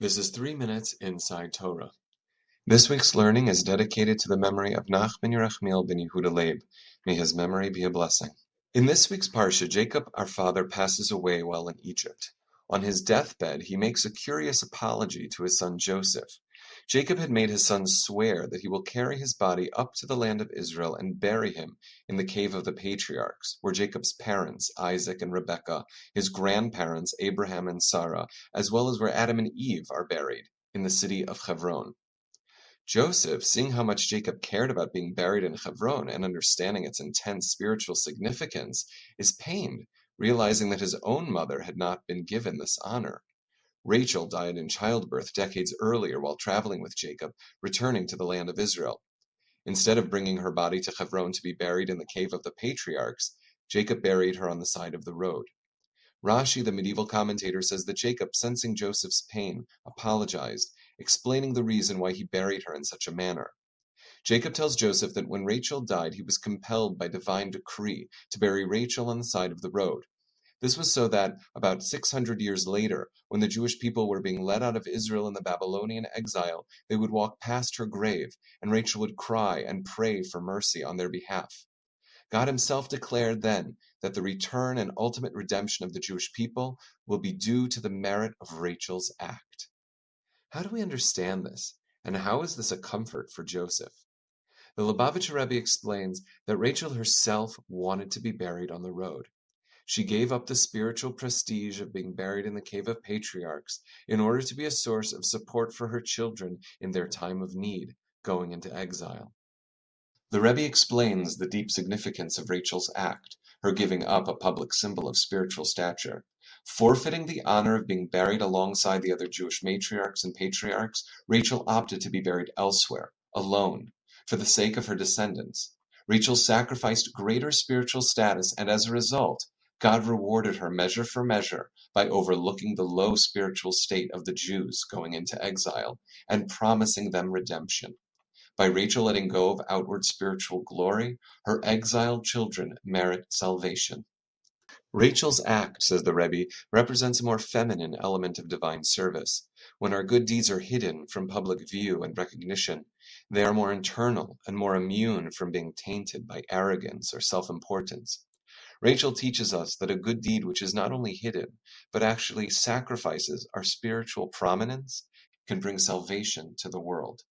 This is 3 Minutes Inside Torah. This week's learning is dedicated to the memory of Nach ben Yerachmiel ben Yehuda Leib. May his memory be a blessing. In this week's parsha, Jacob, our father, passes away while in Egypt. On his deathbed, he makes a curious apology to his son Joseph. Jacob had made his son swear that he will carry his body up to the land of Israel and bury him in the cave of the patriarchs, where Jacob's parents, Isaac and Rebekah, his grandparents, Abraham and Sarah, as well as where Adam and Eve are buried, in the city of Hebron. Joseph, seeing how much Jacob cared about being buried in Hebron and understanding its intense spiritual significance, is pained, realizing that his own mother had not been given this honor. Rachel died in childbirth decades earlier while traveling with Jacob, returning to the land of Israel. Instead of bringing her body to Hebron to be buried in the cave of the patriarchs, Jacob buried her on the side of the road. Rashi, the medieval commentator, says that Jacob, sensing Joseph's pain, apologized, explaining the reason why he buried her in such a manner. Jacob tells Joseph that when Rachel died, he was compelled by divine decree to bury Rachel on the side of the road. This was so that, about 600 years later, when the Jewish people were being led out of Israel in the Babylonian exile, they would walk past her grave, and Rachel would cry and pray for mercy on their behalf. God himself declared then that the return and ultimate redemption of the Jewish people will be due to the merit of Rachel's act. How do we understand this, and how is this a comfort for Joseph? The Lubavitcher Rebbe explains that Rachel herself wanted to be buried on the road. She gave up the spiritual prestige of being buried in the cave of patriarchs in order to be a source of support for her children in their time of need, going into exile. The Rebbe explains the deep significance of Rachel's act, her giving up a public symbol of spiritual stature. Forfeiting the honor of being buried alongside the other Jewish matriarchs and patriarchs, Rachel opted to be buried elsewhere, alone, for the sake of her descendants. Rachel sacrificed greater spiritual status, and as a result, God rewarded her measure for measure by overlooking the low spiritual state of the Jews going into exile and promising them redemption. By Rachel letting go of outward spiritual glory, her exiled children merit salvation. Rachel's act, says the Rebbe, represents a more feminine element of divine service. When our good deeds are hidden from public view and recognition, they are more internal and more immune from being tainted by arrogance or self-importance. Rachel teaches us that a good deed which is not only hidden, but actually sacrifices our spiritual prominence, can bring salvation to the world.